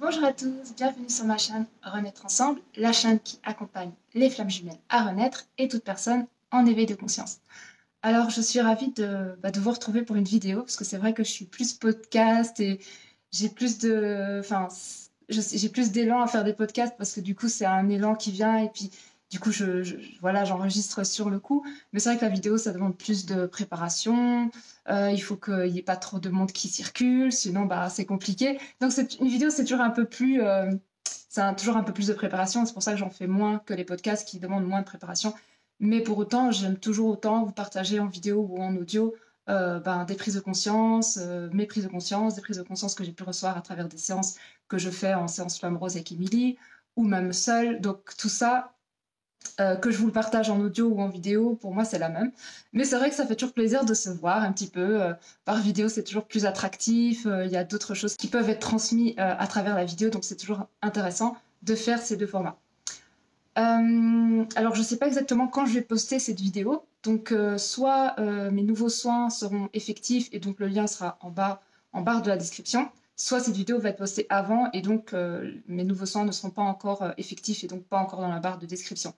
Bonjour à tous, bienvenue sur ma chaîne Renaître Ensemble, la chaîne qui accompagne les flammes jumelles à renaître et toute personne en éveil de conscience. Alors je suis ravie de vous retrouver pour une vidéo parce que c'est vrai que je suis plus podcast et j'ai plus j'ai plus d'élan à faire des podcasts parce que du coup c'est un élan qui vient et puis du coup voilà, j'enregistre sur le coup. Mais c'est vrai que la vidéo ça demande plus de préparation, il faut qu'il n'y ait pas trop de monde qui circule, sinon c'est compliqué. Donc une vidéo c'est toujours un peu plus... toujours un peu plus de préparation, c'est pour ça que j'en fais moins que les podcasts qui demandent moins de préparation. Mais pour autant, j'aime toujours autant vous partager en vidéo ou en audio des prises de conscience, mes prises de conscience, des prises de conscience que j'ai pu recevoir à travers des séances que je fais en séance Flamme Rose avec Émilie, ou même seule. Donc tout ça, que je vous le partage en audio ou en vidéo, pour moi c'est la même. Mais c'est vrai que ça fait toujours plaisir de se voir un petit peu. Par vidéo, c'est toujours plus attractif. Il y a d'autres choses qui peuvent être transmises à travers la vidéo, donc c'est toujours intéressant de faire ces deux formats. Alors je ne sais pas exactement quand je vais poster cette vidéo, donc soit mes nouveaux soins seront effectifs et donc le lien sera en barre de la description, soit cette vidéo va être postée avant et donc mes nouveaux soins ne seront pas encore effectifs et donc pas encore dans la barre de description.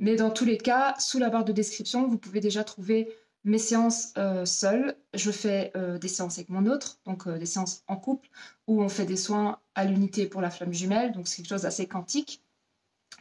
Mais dans tous les cas, sous la barre de description, vous pouvez déjà trouver mes séances seules. Je fais des séances avec mon autre, donc des séances en couple, où on fait des soins à l'unité pour la flamme jumelle, donc c'est quelque chose d'assez quantique.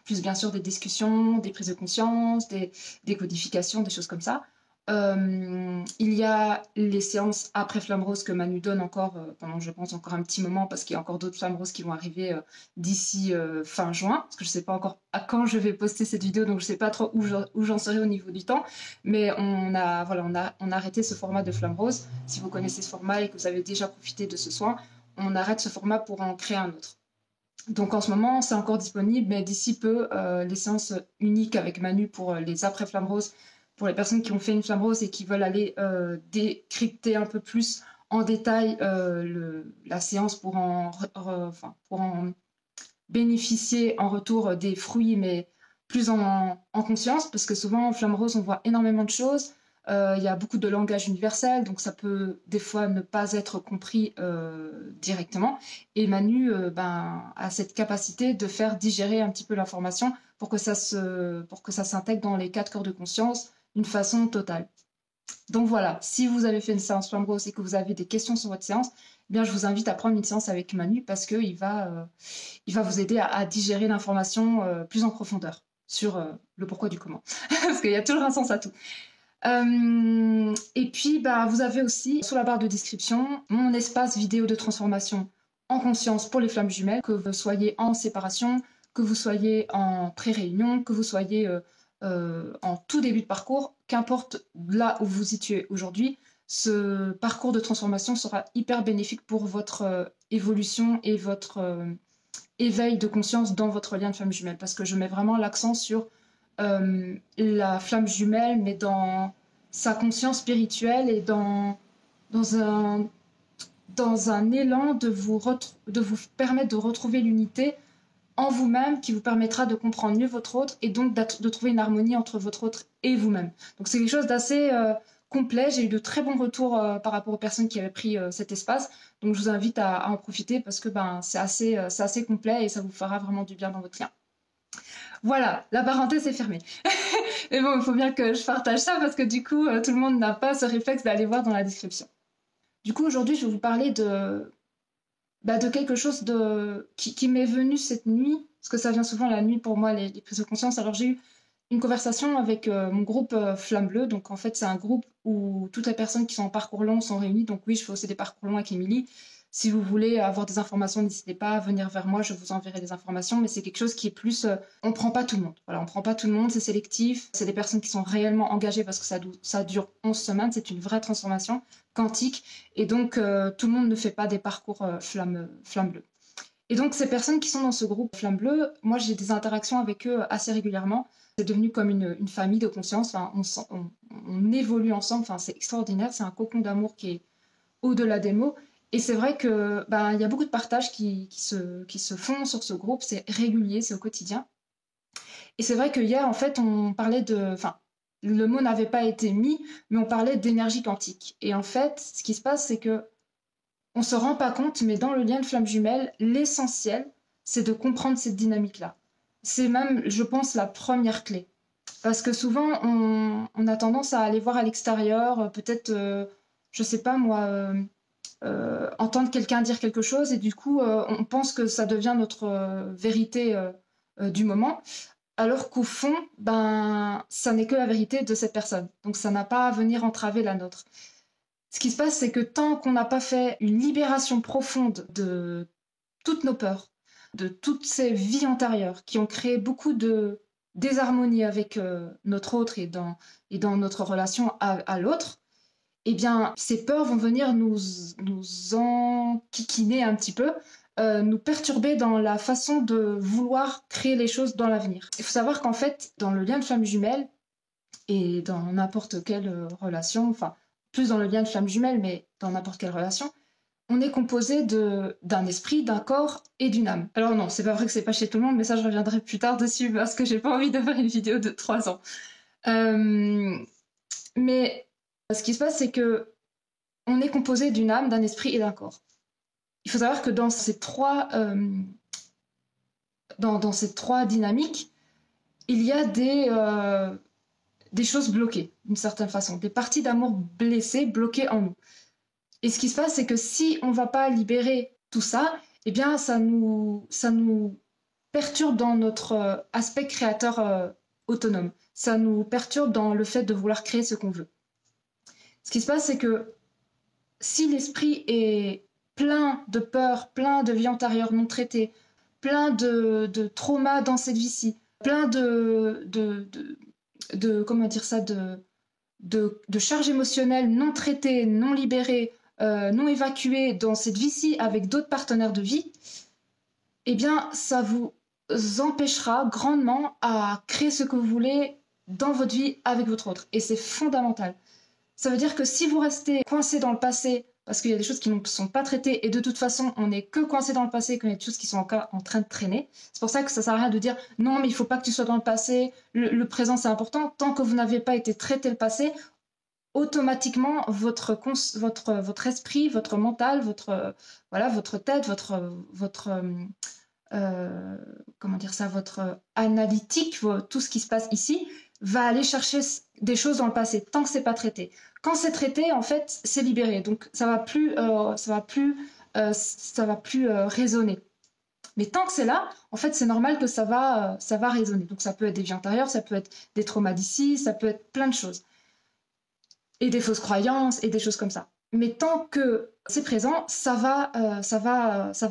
Plus bien sûr des discussions, des prises de conscience, des codifications, des choses comme ça. Il y a les séances après Flamme Rose que Manu donne encore pendant, je pense, encore un petit moment parce qu'il y a encore d'autres Flammes Roses qui vont arriver d'ici fin juin, parce que je ne sais pas encore à quand je vais poster cette vidéo, donc je ne sais pas trop où j'en serai au niveau du temps, mais on a arrêté ce format de Flamme Rose. Si vous connaissez ce format et que vous avez déjà profité de ce soin, on arrête ce format pour en créer un autre. Donc en ce moment, c'est encore disponible, mais d'ici peu, les séances uniques avec Manu pour les après Flamme Rose, pour les personnes qui ont fait une Flamme Rose et qui veulent aller décrypter un peu plus en détail la séance pour pour en bénéficier en retour des fruits, mais plus en conscience, parce que souvent en Flamme Rose, on voit énormément de choses. Il y a beaucoup de langage universel, donc ça peut des fois ne pas être compris directement. Et Manu a cette capacité de faire digérer un petit peu l'information pour que ça s'intègre dans les 4 corps de conscience d'une façon totale. Donc voilà, si vous avez fait une séance Flamme Rose et que vous avez des questions sur votre séance, eh bien je vous invite à prendre une séance avec Manu parce qu'il va vous aider à digérer l'information plus en profondeur sur le pourquoi du comment. Parce qu'il y a toujours un sens à tout. Et puis, vous avez aussi, sous la barre de description, mon espace vidéo de transformation en conscience pour les flammes jumelles, que vous soyez en séparation, que vous soyez en pré-réunion, que vous soyez en tout début de parcours, qu'importe là où vous vous situez aujourd'hui, ce parcours de transformation sera hyper bénéfique pour votre évolution et votre éveil de conscience dans votre lien de flamme jumelle, parce que je mets vraiment l'accent sur la flamme jumelle, mais dans sa conscience spirituelle et dans un élan de vous permettre de retrouver l'unité en vous-même qui vous permettra de comprendre mieux votre autre et donc de trouver une harmonie entre votre autre et vous-même. Donc c'est quelque chose d'assez complet. J'ai eu de très bons retours par rapport aux personnes qui avaient pris cet espace. Donc je vous invite à en profiter parce que c'est assez complet et ça vous fera vraiment du bien dans votre lien. Voilà, la parenthèse est fermée. Mais bon, il faut bien que je partage ça parce que du coup, tout le monde n'a pas ce réflexe d'aller voir dans la description. Du coup, aujourd'hui, je vais vous parler de quelque chose qui m'est venu cette nuit, parce que ça vient souvent la nuit pour moi, les prises de conscience. Alors, j'ai eu une conversation avec mon groupe Flamme Bleue. Donc, en fait, c'est un groupe où toutes les personnes qui sont en parcours long sont réunies. Donc, oui, je fais aussi des parcours longs avec Émilie. Si vous voulez avoir des informations, n'hésitez pas à venir vers moi, je vous enverrai des informations, mais c'est quelque chose qui est plus... on ne prend pas tout le monde. Voilà, on ne prend pas tout le monde, c'est sélectif. C'est des personnes qui sont réellement engagées parce que ça dure 11 semaines, c'est une vraie transformation quantique. Et donc, tout le monde ne fait pas des parcours flamme bleue. Et donc, ces personnes qui sont dans ce groupe Flamme Bleue, moi, j'ai des interactions avec eux assez régulièrement. C'est devenu comme une famille de conscience. Enfin, on évolue ensemble. Enfin, c'est extraordinaire. C'est un cocon d'amour qui est au-delà des mots. Et c'est vrai que y a beaucoup de partages qui se font sur ce groupe. C'est régulier, c'est au quotidien. Et c'est vrai que hier, en fait, on parlait de... Enfin, le mot n'avait pas été mis, mais on parlait d'énergie quantique. Et en fait, ce qui se passe, c'est que On se rend pas compte, mais dans le lien de flamme jumelle, l'essentiel, c'est de comprendre cette dynamique-là. C'est même, je pense, la première clé. Parce que souvent, on a tendance à aller voir à l'extérieur, peut-être, je sais pas moi, entendre quelqu'un dire quelque chose, et du coup, on pense que ça devient notre vérité du moment, alors qu'au fond, ben, ça n'est que la vérité de cette personne. Donc ça n'a pas à venir entraver la nôtre. Ce qui se passe, c'est que tant qu'on n'a pas fait une libération profonde de toutes nos peurs, de toutes ces vies antérieures qui ont créé beaucoup de désharmonie avec notre autre et dans notre relation à l'autre, eh bien, ces peurs vont venir nous enquiquiner un petit peu, nous perturber dans la façon de vouloir créer les choses dans l'avenir. Il faut savoir qu'en fait, dans le lien de flamme jumelle, et dans n'importe quelle relation, enfin, plus dans le lien de flamme jumelle, mais dans n'importe quelle relation, on est composé d'un esprit, d'un corps et d'une âme. Alors non, c'est pas vrai que c'est pas chez tout le monde, mais ça je reviendrai plus tard dessus parce que j'ai pas envie de faire une vidéo de 3 ans. Mais ce qui se passe, c'est que on est composé d'une âme, d'un esprit et d'un corps. Il faut savoir que dans ces trois dynamiques, il y a des choses bloquées, d'une certaine façon, des parties d'amour blessées, bloquées en nous. Et ce qui se passe, c'est que si on ne va pas libérer tout ça, eh bien, ça nous perturbe dans notre aspect créateur autonome. Ça nous perturbe dans le fait de vouloir créer ce qu'on veut. Ce qui se passe, c'est que si l'esprit est plein de peurs, plein de vies antérieures non traitées, plein de traumas dans cette vie-ci, plein comment dire ça, de charges émotionnelles non traitées, non libérées, non évacuées dans cette vie-ci avec d'autres partenaires de vie, eh bien, ça vous empêchera grandement à créer ce que vous voulez dans votre vie avec votre autre. Et c'est fondamental. Ça veut dire que si vous restez coincé dans le passé, parce qu'il y a des choses qui ne sont pas traitées, et de toute façon, on n'est que coincé dans le passé quand il y a des choses qui sont en train de traîner. C'est pour ça que ça ne sert à rien de dire « Non, mais il ne faut pas que tu sois dans le passé, le présent c'est important ». Tant que vous n'avez pas été traité le passé, automatiquement, votre esprit, votre mental, votre tête, comment dire ça, votre analytique, tout ce qui se passe ici, va aller chercher des choses dans le passé, tant que c'est pas traité. Quand c'est traité, en fait, c'est libéré, donc ça va plus résonner. Mais tant que c'est là, en fait, c'est normal que ça va résonner. Donc ça peut être des vies antérieures, ça peut être des traumas d'ici, ça peut être plein de choses. Et des fausses croyances, et des choses comme ça. Mais tant que c'est présent, ça va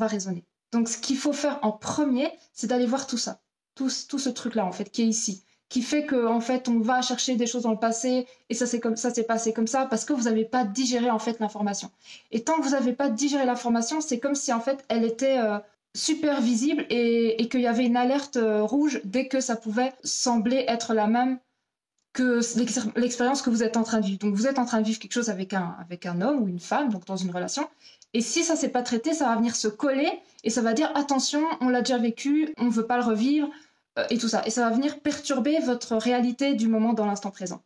résonner. Donc ce qu'il faut faire en premier, c'est d'aller voir tout ça, tout ce truc-là, en fait, qui est ici, qui fait qu'en fait, on va chercher des choses dans le passé, et ça s'est passé comme ça, parce que vous n'avez pas digéré, en fait, l'information. Et tant que vous n'avez pas digéré l'information, c'est comme si, en fait, elle était super visible, et qu'il y avait une alerte rouge dès que ça pouvait sembler être la même que l'expérience que vous êtes en train de vivre. Donc vous êtes en train de vivre quelque chose avec un homme ou une femme, donc dans une relation, et si ça s'est pas traité, ça va venir se coller, et ça va dire attention, on l'a déjà vécu, on ne veut pas le revivre, et tout ça. Et ça va venir perturber votre réalité du moment dans l'instant présent.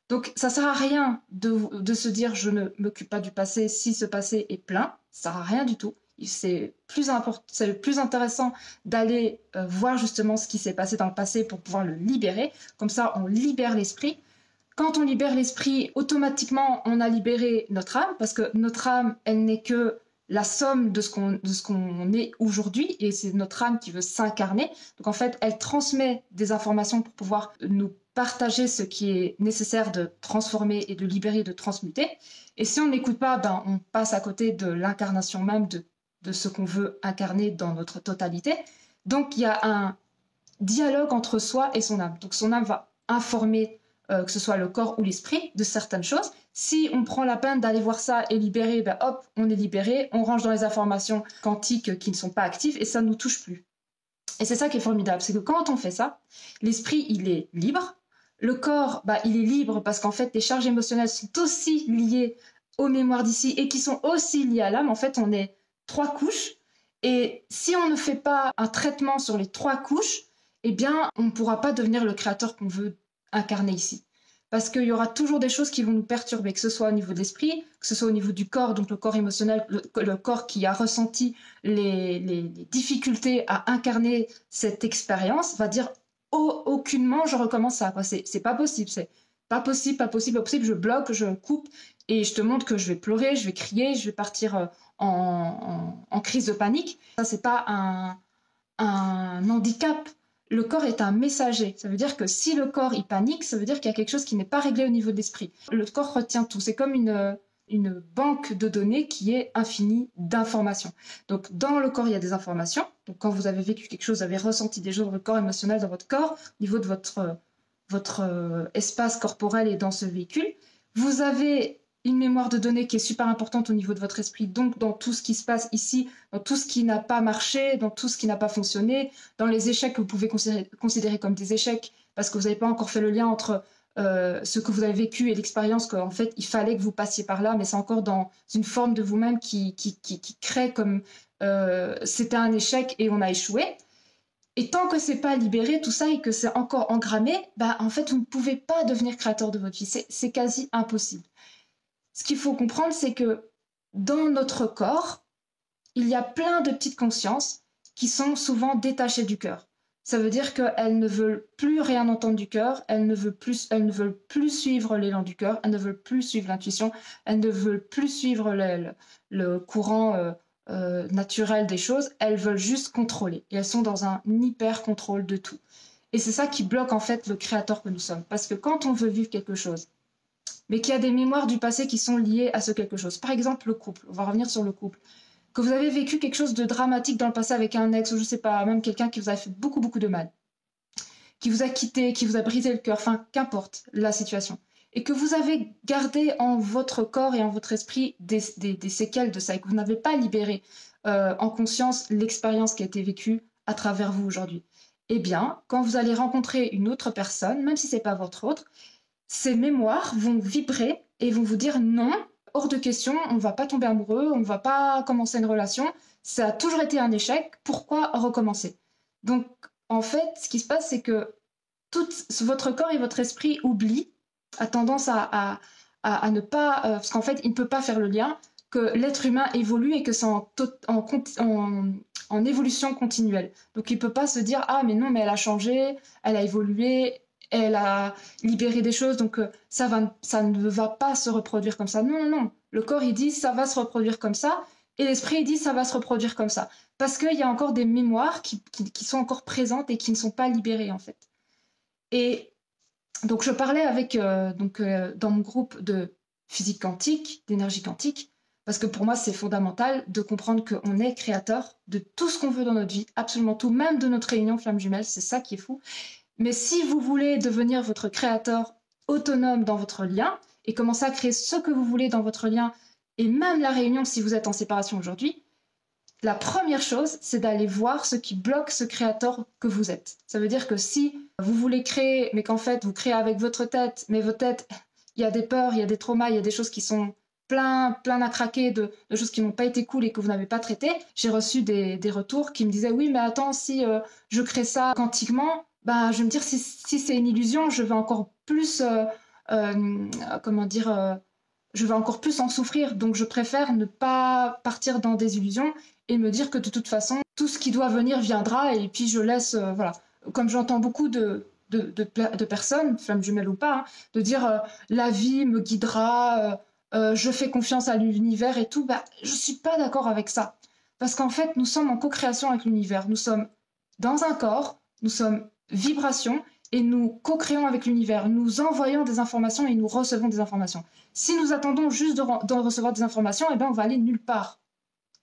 Donc ça sert à rien de se dire je ne m'occupe pas du passé si ce passé est plein, ça sert à rien du tout. C'est le plus intéressant d'aller voir justement ce qui s'est passé dans le passé pour pouvoir le libérer. Comme ça, on libère l'esprit. Quand on libère l'esprit, automatiquement, on a libéré notre âme, parce que notre âme, elle n'est que la somme de ce qu'on est aujourd'hui, et c'est notre âme qui veut s'incarner. Donc en fait, elle transmet des informations pour pouvoir nous partager ce qui est nécessaire de transformer et de libérer, de transmuter. Et si on n'écoute pas, ben, on passe à côté de l'incarnation même de ce qu'on veut incarner dans notre totalité. Donc il y a un dialogue entre soi et son âme. Donc son âme va informer, que ce soit le corps ou l'esprit, de certaines choses. Si on prend la peine d'aller voir ça et libérer, ben hop, on est libéré, on range dans les informations quantiques qui ne sont pas actives et ça ne nous touche plus. Et c'est ça qui est formidable, c'est que quand on fait ça, l'esprit, il est libre, le corps, bah, il est libre parce qu'en fait, les charges émotionnelles sont aussi liées aux mémoires d'ici et qui sont aussi liées à l'âme. En fait, on est 3 couches. Et si on ne fait pas un traitement sur les 3 couches, eh bien, on ne pourra pas devenir le créateur qu'on veut incarner ici. parce qu'il y aura toujours des choses qui vont nous perturber, que ce soit au niveau de l'esprit, que ce soit au niveau du corps, donc le corps émotionnel, le corps qui a ressenti les difficultés à incarner cette expérience, va dire aucunement je recommence ça. C'est pas possible, c'est pas possible, pas possible, pas possible, je bloque, je coupe, et je te montre que je vais pleurer, je vais crier, je vais partir en crise de panique. Ça, c'est pas un handicap. Le corps est un messager. Ça veut dire que si le corps il panique, ça veut dire qu'il y a quelque chose qui n'est pas réglé au niveau de l'esprit. Le corps retient tout. C'est comme une banque de données qui est infinie d'informations. Donc dans le corps, il y a des informations. Donc quand vous avez vécu quelque chose, vous avez ressenti des choses dans votre corps émotionnel, dans votre corps, au niveau de votre espace corporel et dans ce véhicule. Vous avez une mémoire de données qui est super importante au niveau de votre esprit, donc dans tout ce qui se passe ici, dans tout ce qui n'a pas marché, dans tout ce qui n'a pas fonctionné, dans les échecs que vous pouvez considérer comme des échecs, parce que vous n'avez pas encore fait le lien entre ce que vous avez vécu et l'expérience qu'en fait il fallait que vous passiez par là, mais c'est encore dans une forme de vous-même qui crée comme c'était un échec et on a échoué. Et tant que c'est pas libéré, tout ça, et que c'est encore engrammé, bah, en fait, vous ne pouvez pas devenir créateur de votre vie. C'est quasi impossible. Ce qu'il faut comprendre, c'est que dans notre corps, il y a plein de petites consciences qui sont souvent détachées du cœur. Ça veut dire qu'elles ne veulent plus rien entendre du cœur, elles ne veulent plus suivre l'élan du cœur, elles ne veulent plus suivre l'intuition, elles ne veulent plus suivre le courant naturel des choses, elles veulent juste contrôler. Et elles sont dans un hyper-contrôle de tout. Et c'est ça qui bloque en fait le créateur que nous sommes. Parce que quand on veut vivre quelque chose, mais qu'il y a des mémoires du passé qui sont liées à ce quelque chose. Par exemple, le couple. On va revenir sur le couple. Que vous avez vécu quelque chose de dramatique dans le passé avec un ex, ou je sais pas, même quelqu'un qui vous a fait beaucoup, beaucoup de mal, qui vous a quitté, qui vous a brisé le cœur, enfin, qu'importe la situation. Et que vous avez gardé en votre corps et en votre esprit des séquelles de ça, et que vous n'avez pas libéré en conscience l'expérience qui a été vécue à travers vous aujourd'hui. Eh bien, quand vous allez rencontrer une autre personne, même si c'est pas votre autre, ces mémoires vont vibrer et vont vous dire non, hors de question, on ne va pas tomber amoureux, on ne va pas commencer une relation, ça a toujours été un échec, pourquoi recommencer? Donc, en fait, ce qui se passe, c'est que tout votre corps et votre esprit oublient, a tendance à ne pas... parce qu'en fait, il ne peut pas faire le lien que l'être humain évolue et que c'est en évolution continuelle. Donc, il ne peut pas se dire « Ah, mais non, mais elle a changé, elle a évolué, elle a libéré des choses, donc ça ne va pas se reproduire comme ça. » Non, non, non. Le corps, il dit « ça va se reproduire comme ça », et l'esprit, il dit « ça va se reproduire comme ça ». Parce qu'il y a encore des mémoires qui sont encore présentes et qui ne sont pas libérées, en fait. Et donc, je parlais avec, dans mon groupe de physique quantique, d'énergie quantique, parce que pour moi, c'est fondamental de comprendre qu'on est créateur de tout ce qu'on veut dans notre vie, absolument tout, même de notre réunion flamme jumelle, c'est ça qui est fou. Mais si vous voulez devenir votre créateur autonome dans votre lien et commencer à créer ce que vous voulez dans votre lien, et même la réunion si vous êtes en séparation aujourd'hui, la première chose, c'est d'aller voir ce qui bloque ce créateur que vous êtes. Ça veut dire que si vous voulez créer, mais qu'en fait vous créez avec votre tête, mais votre tête, il y a des peurs, il y a des traumas, il y a des choses qui sont plein à craquer, de choses qui n'ont pas été cool et que vous n'avez pas traitées. J'ai reçu des retours qui me disaient « Oui, mais attends, si je crée ça quantiquement, bah, je vais me dire si c'est une illusion, je vais encore plus, je vais encore plus en souffrir. Donc je préfère ne pas partir dans des illusions et me dire que de toute façon, tout ce qui doit venir viendra et puis je laisse, voilà. Comme j'entends beaucoup de personnes, flammes jumelles ou pas, hein, de dire la vie me guidera, je fais confiance à l'univers et tout, bah, je suis pas d'accord avec ça. Parce qu'en fait, nous sommes en co-création avec l'univers. Nous sommes dans un corps, nous sommes vibration et nous co-créons avec l'univers. Nous envoyons des informations et nous recevons des informations. Si nous attendons juste de recevoir des informations, eh ben on va aller nulle part.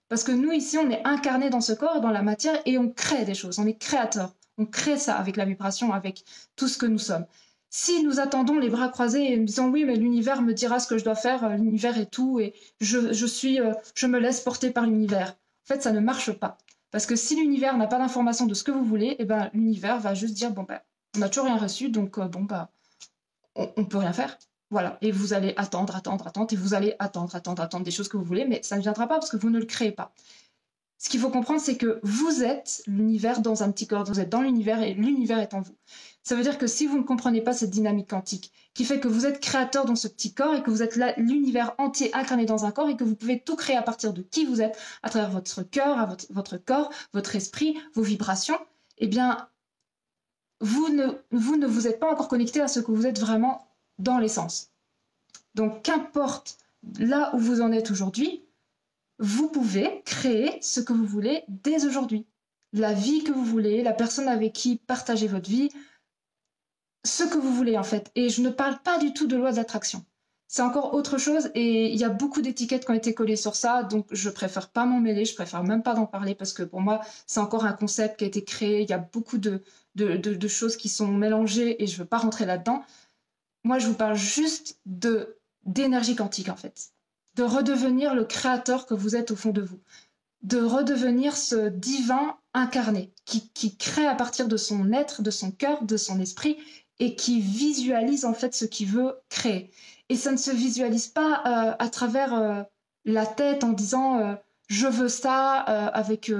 Parce que nous, ici, on est incarnés dans ce corps et dans la matière et on crée des choses. On est créateur. On crée ça avec la vibration, avec tout ce que nous sommes. Si nous attendons les bras croisés et nous disons oui, mais l'univers me dira ce que je dois faire, l'univers est tout et je me laisse porter par l'univers. En fait, ça ne marche pas. Parce que si l'univers n'a pas d'information de ce que vous voulez, eh ben, l'univers va juste dire bon, ben, on n'a toujours rien reçu, donc bon, bah, on peut rien faire. Voilà. Et vous allez attendre, et vous allez attendre des choses que vous voulez, mais ça ne viendra pas parce que vous ne le créez pas. Ce qu'il faut comprendre, c'est que vous êtes l'univers dans un petit corps. Vous êtes dans l'univers et l'univers est en vous. Ça veut dire que si vous ne comprenez pas cette dynamique quantique, qui fait que vous êtes créateur dans ce petit corps et que vous êtes l'univers entier incarné dans un corps et que vous pouvez tout créer à partir de qui vous êtes, à travers votre cœur, votre corps, votre esprit, vos vibrations, eh bien, vous ne vous êtes pas encore connecté à ce que vous êtes vraiment dans l'essence. Donc, qu'importe là où vous en êtes aujourd'hui, vous pouvez créer ce que vous voulez dès aujourd'hui. La vie que vous voulez, la personne avec qui partagez votre vie, ce que vous voulez en fait. Et je ne parle pas du tout de loi de l'attraction. C'est encore autre chose et il y a beaucoup d'étiquettes qui ont été collées sur ça, donc je préfère pas m'en mêler, je préfère même pas d'en parler parce que pour moi, c'est encore un concept qui a été créé, il y a beaucoup de choses qui sont mélangées et je veux pas rentrer là-dedans. Moi, je vous parle juste d'énergie quantique en fait. De redevenir le créateur que vous êtes au fond de vous. De redevenir ce divin incarné qui crée à partir de son être, de son cœur, de son esprit et qui visualise en fait ce qu'il veut créer. Et ça ne se visualise pas à travers la tête en disant je veux ça avec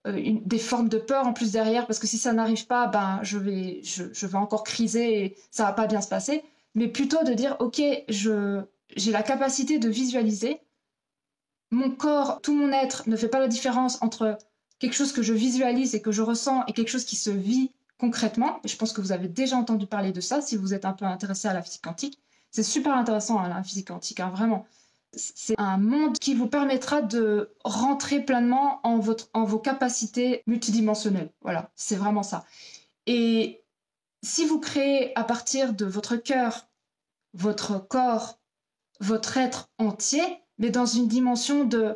des formes de peur en plus derrière parce que si ça n'arrive pas, ben je vais encore criser et ça va pas bien se passer. Mais plutôt de dire ok, j'ai la capacité de visualiser. Mon corps, tout mon être ne fait pas la différence entre quelque chose que je visualise et que je ressens et quelque chose qui se vit concrètement. Et je pense que vous avez déjà entendu parler de ça si vous êtes un peu intéressé à la physique quantique. C'est super intéressant, hein, la physique quantique, hein, vraiment. C'est un monde qui vous permettra de rentrer pleinement en vos capacités multidimensionnelles. Voilà, c'est vraiment ça. Et si vous créez à partir de votre cœur, votre corps, votre être entier, mais dans une dimension de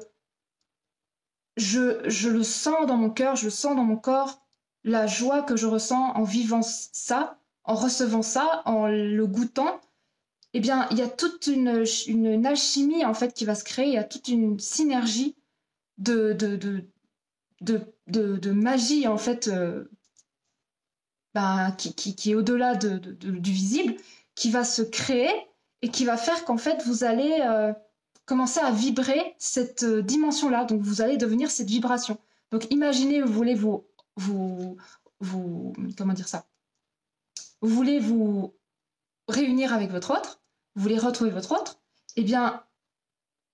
je le sens dans mon cœur, je le sens dans mon corps, la joie que je ressens en vivant ça, en recevant ça, en le goûtant, eh bien, il y a toute une alchimie en fait qui va se créer, il y a toute une synergie de magie en fait qui est au-delà du visible, qui va se créer et qui va faire qu'en fait vous allez commencer à vibrer cette dimension-là. Donc, vous allez devenir cette vibration. Donc, imaginez, vous voulez comment dire ça? Vous voulez vous réunir avec votre autre, vous voulez retrouver votre autre, eh bien,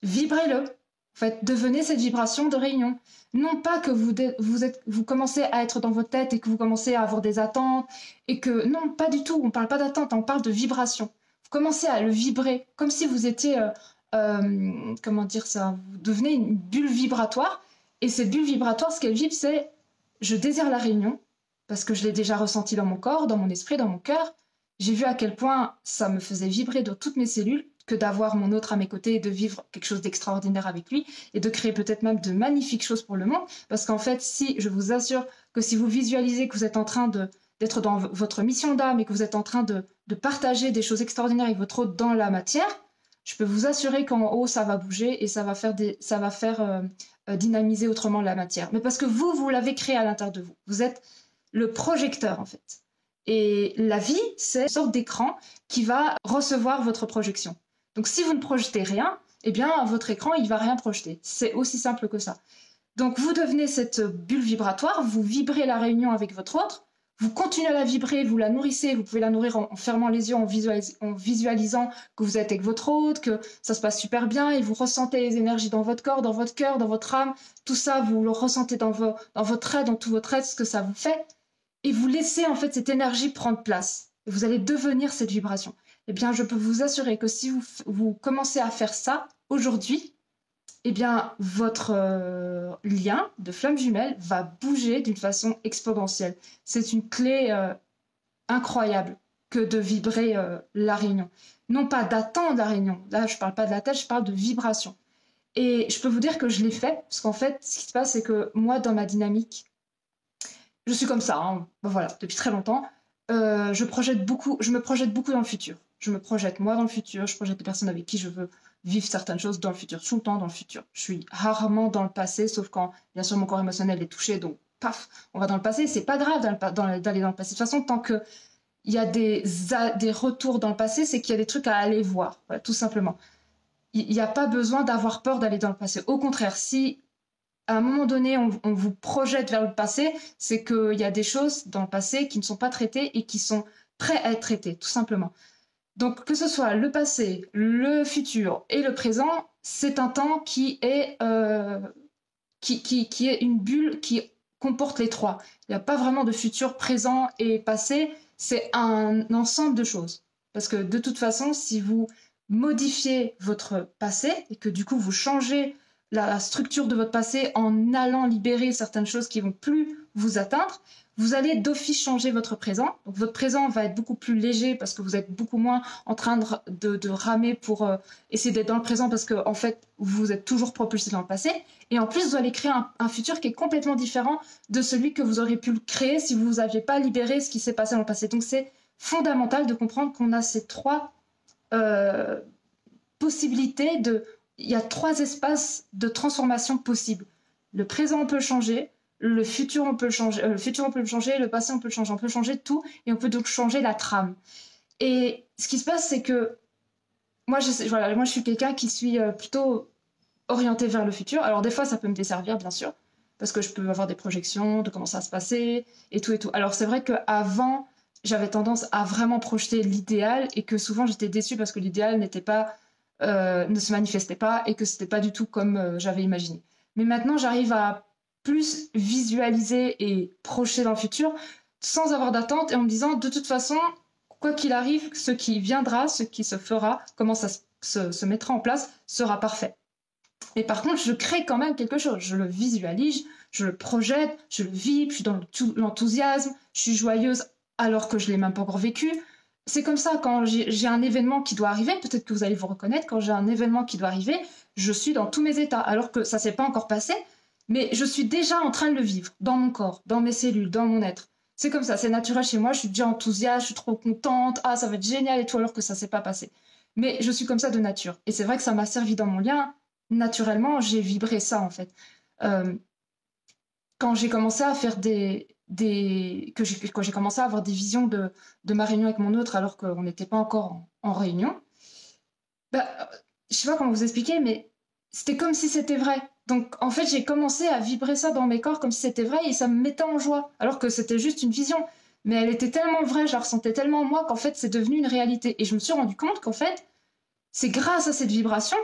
vibrez-le. En fait, devenez cette vibration de réunion. Non pas que vous commencez à être dans votre tête et que vous commencez à avoir des attentes et que... Non, pas du tout. On ne parle pas d'attente, on parle de vibration. Vous commencez à le vibrer comme si vous étiez... comment dire ça, vous devenez une bulle vibratoire et cette bulle vibratoire, ce qu'elle vibre, c'est je désire la réunion parce que je l'ai déjà ressenti dans mon corps, dans mon esprit, dans mon cœur. J'ai vu à quel point ça me faisait vibrer dans toutes mes cellules que d'avoir mon autre à mes côtés et de vivre quelque chose d'extraordinaire avec lui et de créer peut-être même de magnifiques choses pour le monde parce qu'en fait, si je vous assure que si vous visualisez que vous êtes en train d'être dans votre mission d'âme et que vous êtes en train de partager des choses extraordinaires avec votre autre dans la matière, je peux vous assurer qu'en haut, ça va bouger et ça va faire dynamiser autrement la matière. Mais parce que vous l'avez créé à l'intérieur de vous. Vous êtes le projecteur, en fait. Et la vie, c'est une sorte d'écran qui va recevoir votre projection. Donc, si vous ne projetez rien, eh bien, votre écran, il ne va rien projeter. C'est aussi simple que ça. Donc, vous devenez cette bulle vibratoire, vous vibrez la réunion avec votre autre, vous continuez à la vibrer, vous la nourrissez, vous pouvez la nourrir en fermant les yeux, en visualisant que vous êtes avec votre hôte, que ça se passe super bien et vous ressentez les énergies dans votre corps, dans votre cœur, dans votre âme. Tout ça, vous le ressentez dans votre être, dans tout votre être, ce que ça vous fait. Et vous laissez en fait cette énergie prendre place. Et vous allez devenir cette vibration. Eh bien, je peux vous assurer que si vous commencez à faire ça aujourd'hui, eh bien, votre lien de flamme jumelle va bouger d'une façon exponentielle. C'est une clé incroyable que de vibrer la réunion. Non pas d'attendre la réunion. Là, je ne parle pas de la tête, je parle de vibration. Et je peux vous dire que je l'ai fait, parce qu'en fait, ce qui se passe, c'est que moi, dans ma dynamique, je suis comme ça, hein, ben voilà, depuis très longtemps. Je me projette beaucoup dans le futur. Je me projette moi dans le futur, je projette les personnes avec qui je veux vivre certaines choses dans le futur, tout le temps dans le futur. Je suis rarement dans le passé, sauf quand, bien sûr, mon corps émotionnel est touché, donc paf, on va dans le passé. C'est pas grave d'aller dans le passé. De toute façon, tant qu'il y a des retours dans le passé, c'est qu'il y a des trucs à aller voir, voilà, tout simplement. Il n'y a pas besoin d'avoir peur d'aller dans le passé. Au contraire, si à un moment donné, on vous projette vers le passé, c'est qu'il y a des choses dans le passé qui ne sont pas traitées et qui sont prêtes à être traitées, tout simplement. Donc, que ce soit le passé, le futur et le présent, c'est un temps qui est une bulle qui comporte les trois. Il n'y a pas vraiment de futur, présent et passé, c'est un ensemble de choses. Parce que de toute façon, si vous modifiez votre passé et que du coup vous changez la structure de votre passé en allant libérer certaines choses qui vont plus vous atteindre, vous allez d'office changer votre présent. Donc votre présent va être beaucoup plus léger parce que vous êtes beaucoup moins en train de ramer pour essayer d'être dans le présent parce que en fait vous êtes toujours propulsé dans le passé. Et en plus vous allez créer un futur qui est complètement différent de celui que vous auriez pu créer si vous n'aviez pas libéré ce qui s'est passé dans le passé. Donc c'est fondamental de comprendre qu'on a ces trois possibilités de... Il y a trois espaces de transformation possibles. Le présent, on peut le changer. Le futur, on peut le changer. Le passé, on peut le changer. On peut changer tout et on peut donc changer la trame. Et ce qui se passe, c'est que moi, je suis quelqu'un qui suis plutôt orienté vers le futur. Alors des fois, ça peut me desservir, bien sûr, parce que je peux avoir des projections de comment ça va se passer et tout et tout. Alors c'est vrai qu'avant, j'avais tendance à vraiment projeter l'idéal et que souvent j'étais déçue parce que l'idéal ne se manifestait pas et que c'était pas du tout comme j'avais imaginé. Mais maintenant, j'arrive à plus visualiser et projeter dans le futur sans avoir d'attente et en me disant de toute façon, quoi qu'il arrive, ce qui viendra, ce qui se fera, comment ça se mettra en place, sera parfait. Mais par contre, je crée quand même quelque chose. Je le visualise, je le projette, je le vis, je suis dans l'enthousiasme, je suis joyeuse alors que je ne l'ai même pas encore vécu. C'est comme ça, quand j'ai un événement qui doit arriver, peut-être que vous allez vous reconnaître, quand j'ai un événement qui doit arriver, je suis dans tous mes états, alors que ça ne s'est pas encore passé, mais je suis déjà en train de le vivre, dans mon corps, dans mes cellules, dans mon être. C'est comme ça, c'est naturel chez moi, je suis déjà enthousiaste, je suis trop contente, ah ça va être génial et tout, alors que ça ne s'est pas passé. Mais je suis comme ça de nature. Et c'est vrai que ça m'a servi dans mon lien, naturellement, j'ai vibré ça en fait. Quand j'ai commencé à faire quand j'ai commencé à avoir des visions de ma réunion avec mon autre alors qu'on n'était pas encore en réunion, bah, je sais pas comment vous expliquer, mais c'était comme si c'était vrai. Donc en fait, j'ai commencé à vibrer ça dans mes corps comme si c'était vrai et ça me mettait en joie, alors que c'était juste une vision. Mais elle était tellement vraie, je la ressentais tellement en moi qu'en fait, c'est devenu une réalité. Et je me suis rendu compte qu'en fait, c'est grâce à cette vibration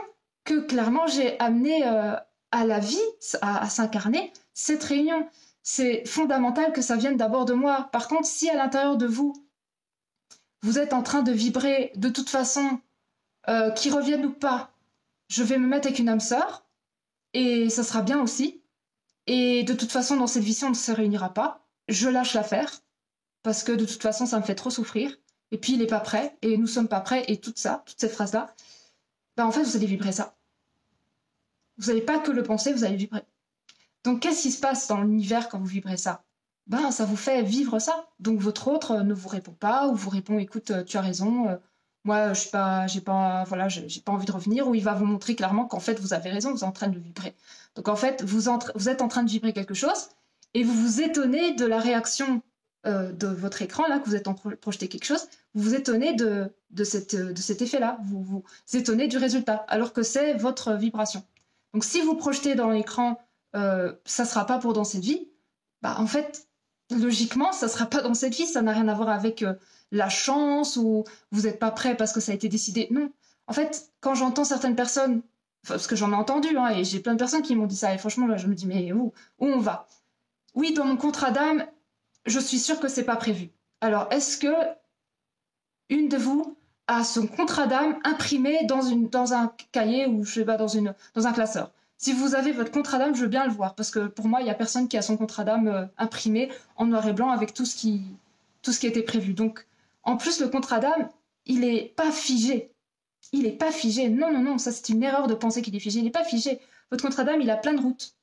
que clairement j'ai amené à la vie, à s'incarner, cette réunion. C'est fondamental que ça vienne d'abord de moi. Par contre, si à l'intérieur de vous, vous êtes en train de vibrer de toute façon, qu'il revienne ou pas, je vais me mettre avec une âme sœur, et ça sera bien aussi. Et de toute façon, dans cette vie-ci, on ne se réunira pas. Je lâche l'affaire, parce que de toute façon, ça me fait trop souffrir. Et puis, il n'est pas prêt, et nous ne sommes pas prêts, et tout ça, toutes ces phrases-là, ben, en fait, vous allez vibrer ça. Vous n'allez pas que le penser, vous allez vibrer. Donc, qu'est-ce qui se passe dans l'univers quand vous vibrez ça? Ben, ça vous fait vivre ça. Donc, votre autre ne vous répond pas, ou vous répond, écoute, tu as raison, moi, j'ai pas envie de revenir, ou il va vous montrer clairement qu'en fait, vous avez raison, vous êtes en train de vibrer. Donc, en fait, vous êtes en train de vibrer quelque chose, et vous vous étonnez de la réaction de votre écran, là, que vous êtes en train de projeter quelque chose, vous vous étonnez de cet effet-là, vous vous étonnez du résultat, alors que c'est votre vibration. Donc, si vous projetez dans l'écran, ça sera pas pour dans cette vie, bah, en fait, logiquement, ça sera pas dans cette vie, ça n'a rien à voir avec la chance ou vous n'êtes pas prêt parce que ça a été décidé. Non. En fait, quand j'entends certaines personnes, parce que j'en ai entendu, hein, et j'ai plein de personnes qui m'ont dit ça, et franchement, là, je me dis, mais où on va? Oui, dans mon contrat d'âme, je suis sûre que c'est pas prévu. Alors, est-ce que une de vous a son contrat d'âme imprimé dans un cahier ou je sais pas, dans un classeur? Si vous avez votre contrat d'âme, je veux bien le voir, parce que pour moi, il n'y a personne qui a son contrat d'âme imprimé en noir et blanc avec tout ce qui était prévu. Donc, en plus, le contrat d'âme, il n'est pas figé. Il n'est pas figé. Non, non, non, ça c'est une erreur de penser qu'il est figé. Il n'est pas figé. Votre contrat d'âme, il a plein de routes.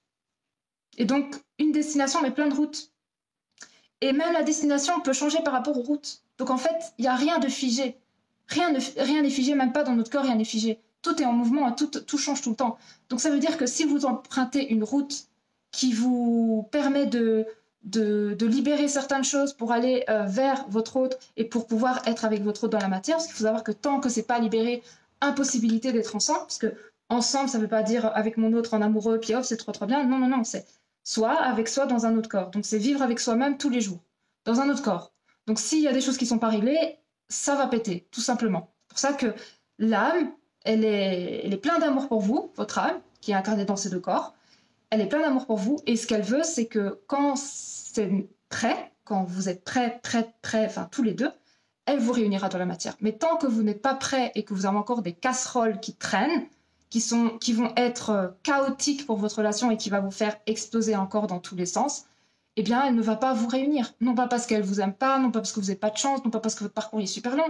Et donc, une destination, mais plein de routes. Et même la destination peut changer par rapport aux routes. Donc, en fait, il n'y a rien de figé. Rien n'est figé, même pas dans notre corps, rien n'est figé. Tout est en mouvement, tout change tout le temps. Donc ça veut dire que si vous empruntez une route qui vous permet de libérer certaines choses pour aller vers votre autre et pour pouvoir être avec votre autre dans la matière, parce qu'il faut savoir que tant que c'est pas libéré, impossibilité d'être ensemble, parce que ensemble, ça veut pas dire avec mon autre en amoureux, puis hop, c'est trop bien. Non, non, non, c'est soi avec soi dans un autre corps. Donc c'est vivre avec soi-même tous les jours, dans un autre corps. Donc s'il y a des choses qui sont pas réglées, ça va péter, tout simplement. C'est pour ça que l'âme, elle est pleine d'amour pour vous, votre âme, qui est incarnée dans ces deux corps. Elle est pleine d'amour pour vous, et ce qu'elle veut, c'est que quand c'est prêt, quand vous êtes prêts, enfin tous les deux, elle vous réunira dans la matière. Mais tant que vous n'êtes pas prêt et que vous avez encore des casseroles qui traînent, qui vont être chaotiques pour votre relation et qui va vous faire exploser encore dans tous les sens, eh bien, elle ne va pas vous réunir. Non pas parce qu'elle vous aime pas, non pas parce que vous n'avez pas de chance, non pas parce que votre parcours est super long,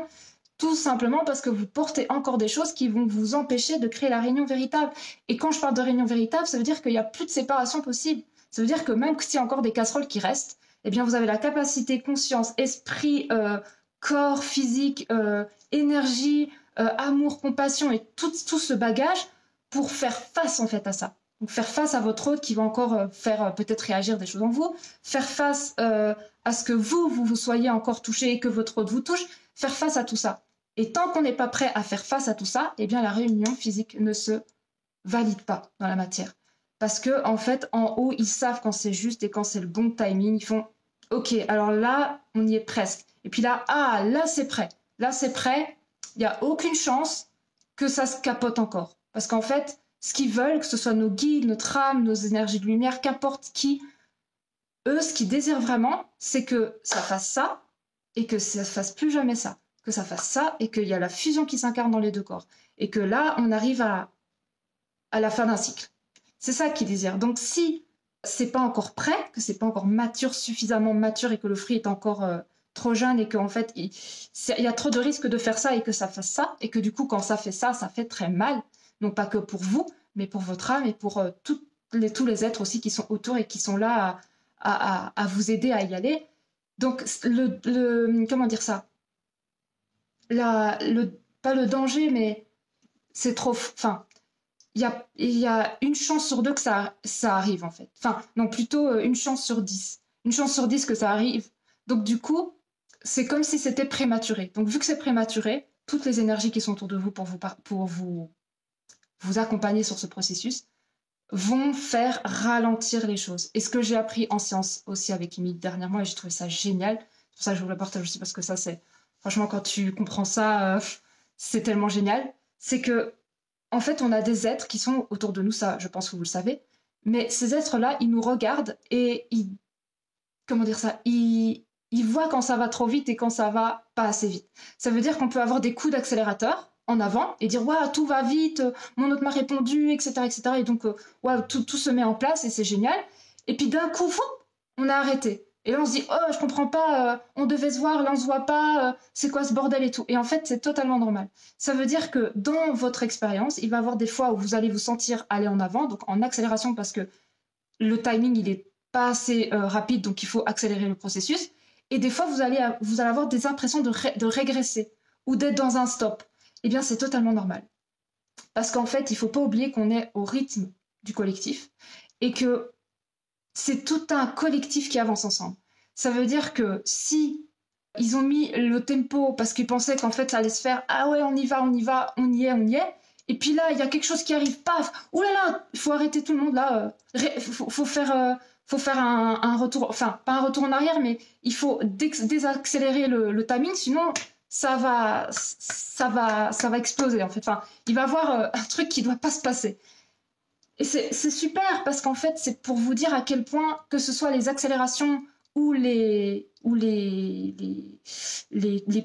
tout simplement parce que vous portez encore des choses qui vont vous empêcher de créer la réunion véritable. Et quand je parle de réunion véritable, ça veut dire qu'il n'y a plus de séparation possible. Ça veut dire que même s'il y a encore des casseroles qui restent, eh bien, vous avez la capacité, conscience, esprit, corps, physique, énergie, amour, compassion et tout ce bagage pour faire face en fait à ça. Donc faire face à votre autre qui va encore faire peut-être réagir des choses en vous, faire face à ce que vous soyez encore touché et que votre autre vous touche, faire face à tout ça. Et tant qu'on n'est pas prêt à faire face à tout ça, eh bien la réunion physique ne se valide pas dans la matière. Parce que en fait, en haut, ils savent quand c'est juste et quand c'est le bon timing. Ils font « Ok, alors là, on y est presque. » Et puis là, ah, là c'est prêt. Là c'est prêt. Il n'y a aucune chance que ça se capote encore. Parce qu'en fait, ce qu'ils veulent, que ce soit nos guides, notre âme, nos énergies de lumière, qu'importe qui, eux, ce qu'ils désirent vraiment, c'est que ça fasse ça et que ça ne fasse plus jamais ça. Que ça fasse ça et qu'il y a la fusion qui s'incarne dans les deux corps. Et que là, on arrive à la fin d'un cycle. C'est ça qu'ils désirent. Donc si c'est pas encore prêt, que c'est pas encore mature, suffisamment mature et que le fruit est encore trop jeune et qu'en fait il y a trop de risques de faire ça et que ça fasse ça et que du coup quand ça fait très mal, non pas que pour vous, mais pour votre âme et pour tous les êtres aussi qui sont autour et qui sont là à vous aider à y aller. Donc comment dire ça, pas le danger, mais c'est trop, enfin il y a une chance sur deux que ça arrive en fait. Enfin, non, plutôt une chance sur 10. Une chance sur 10 que ça arrive. Donc du coup, c'est comme si c'était prématuré. Donc vu que c'est prématuré, toutes les énergies qui sont autour de vous pour vous accompagner sur ce processus vont faire ralentir les choses. Et ce que j'ai appris en science aussi avec Émilie dernièrement, et j'ai trouvé ça génial, c'est pour ça que je vous le partage aussi, parce que ça c'est... Franchement, quand tu comprends ça, c'est tellement génial. C'est que en fait, on a des êtres qui sont autour de nous, ça, je pense que vous le savez. Mais ces êtres-là, ils nous regardent et comment dire ça, ils voient quand ça va trop vite et quand ça va pas assez vite. Ça veut dire qu'on peut avoir des coups d'accélérateur en avant et dire waouh, tout va vite, mon autre m'a répondu, etc., etc. Et donc waouh, tout se met en place et c'est génial. Et puis d'un coup, on a arrêté. Et là, on se dit, oh, je comprends pas, on devait se voir, là, on se voit pas, c'est quoi ce bordel et tout. Et en fait, c'est totalement normal. Ça veut dire que dans votre expérience, il va y avoir des fois où vous allez vous sentir aller en avant, donc en accélération parce que le timing, il est pas assez rapide, donc il faut accélérer le processus. Et des fois, vous allez avoir des impressions de régresser ou d'être dans un stop. Eh bien, c'est totalement normal. Parce qu'en fait, il faut pas oublier qu'on est au rythme du collectif et que c'est tout un collectif qui avance ensemble. Ça veut dire que si ils ont mis le tempo parce qu'ils pensaient qu'en fait ça allait se faire, ah ouais, on y va, on y est, et puis là, il y a quelque chose qui arrive, paf, oh là là, il faut arrêter tout le monde là, faut faire un retour, enfin, pas un retour en arrière, mais il faut désaccélérer le timing, sinon ça va exploser en fait. Enfin, il va y avoir un truc qui doit pas se passer. Et c'est super parce qu'en fait, c'est pour vous dire à quel point, que ce soit les accélérations ou les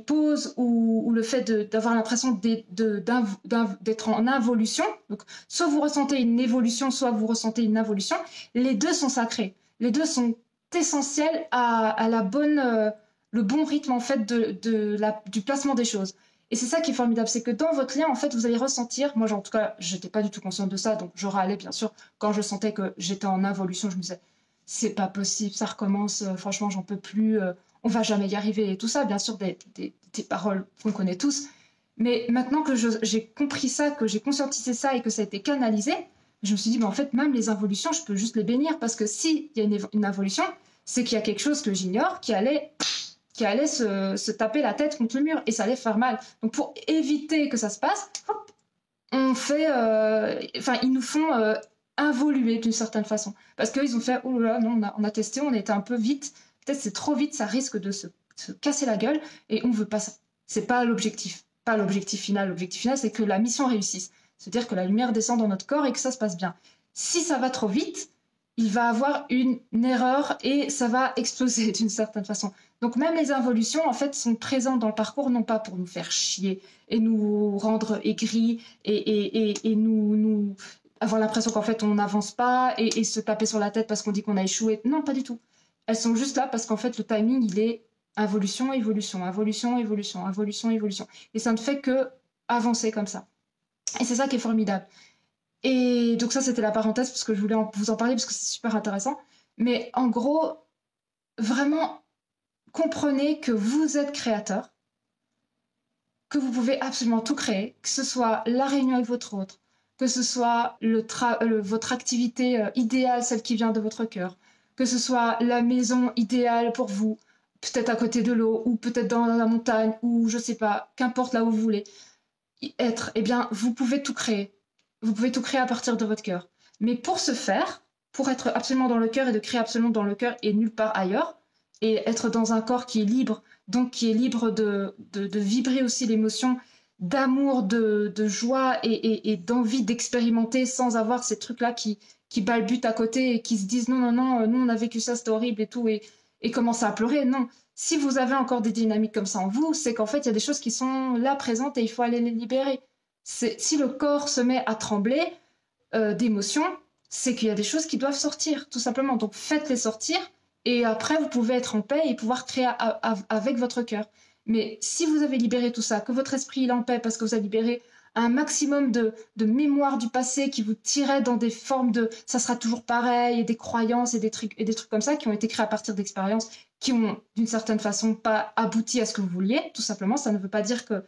pauses ou le fait d'avoir l'impression d'être en involution, donc soit vous ressentez une évolution, soit vous ressentez une involution, les deux sont sacrés. Les deux sont essentiels à le bon rythme en fait du placement des choses. Et c'est ça qui est formidable, c'est que dans votre lien, en fait, vous allez ressentir, moi en tout cas, j'étais pas du tout consciente de ça, donc je râlais bien sûr, quand je sentais que j'étais en involution, je me disais, c'est pas possible, ça recommence, franchement, j'en peux plus, on va jamais y arriver, et tout ça, bien sûr, des paroles qu'on connaît tous. Mais maintenant que j'ai compris ça, que j'ai conscientisé ça et que ça a été canalisé, je me suis dit, mais en fait, même les involutions, je peux juste les bénir, parce que s'il y a une involution, c'est qu'il y a quelque chose que j'ignore qui allait se taper la tête contre le mur et ça allait faire mal. Donc pour éviter que ça se passe, hop, on fait, enfin, ils nous font involuer d'une certaine façon. Parce qu'ils ont fait, oh là là, non, on a testé, on a été un peu vite, peut-être c'est trop vite, ça risque de se casser la gueule, et on veut pas ça. C'est pas l'objectif. Pas l'objectif final. L'objectif final, c'est que la mission réussisse. C'est-à-dire que la lumière descend dans notre corps et que ça se passe bien. Si ça va trop vite, il va avoir une erreur et ça va exploser d'une certaine façon. Donc même les involutions, en fait, sont présentes dans le parcours, non pas pour nous faire chier et nous rendre aigris et nous avoir l'impression qu'en fait on n'avance pas et se taper sur la tête parce qu'on dit qu'on a échoué. Non, pas du tout. Elles sont juste là parce qu'en fait le timing, il est involution, évolution, involution, évolution, involution, évolution. Et ça ne fait que avancer comme ça. Et c'est ça qui est formidable. Et donc ça, c'était la parenthèse parce que je voulais vous en parler parce que c'est super intéressant. Mais en gros, vraiment, comprenez que vous êtes créateur, que vous pouvez absolument tout créer, que ce soit la réunion avec votre autre, que ce soit votre activité idéale, celle qui vient de votre cœur, que ce soit la maison idéale pour vous, peut-être à côté de l'eau, ou peut-être dans la montagne, ou je sais pas, qu'importe là où vous voulez être, eh bien, vous pouvez tout créer. Vous pouvez tout créer à partir de votre cœur. Mais pour ce faire, pour être absolument dans le cœur et de créer absolument dans le cœur et nulle part ailleurs, et être dans un corps qui est libre, donc qui est libre de vibrer aussi l'émotion d'amour, de joie et d'envie d'expérimenter sans avoir ces trucs-là qui balbutent à côté et qui se disent non, non, non, nous on a vécu ça, c'était horrible et tout, et commencent à pleurer. Non, si vous avez encore des dynamiques comme ça en vous, c'est qu'en fait il y a des choses qui sont là présentes et il faut aller les libérer. Si le corps se met à trembler d'émotion, c'est qu'il y a des choses qui doivent sortir, tout simplement. Donc faites-les sortir et après vous pouvez être en paix et pouvoir créer avec votre cœur. Mais si vous avez libéré tout ça, que votre esprit est en paix parce que vous avez libéré un maximum de mémoire du passé qui vous tirait dans des formes de ça sera toujours pareil et des croyances et des trucs comme ça qui ont été créés à partir d'expériences qui ont d'une certaine façon pas abouti à ce que vous vouliez, tout simplement. Ça ne veut pas dire que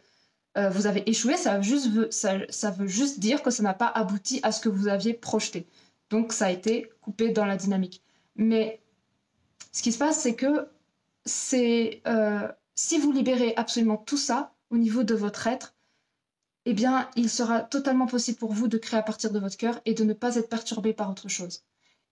vous avez échoué, ça veut juste dire que ça n'a pas abouti à ce que vous aviez projeté. Donc ça a été coupé dans la dynamique. Mais ce qui se passe, c'est que si vous libérez absolument tout ça au niveau de votre être, eh bien, il sera totalement possible pour vous de créer à partir de votre cœur et de ne pas être perturbé par autre chose.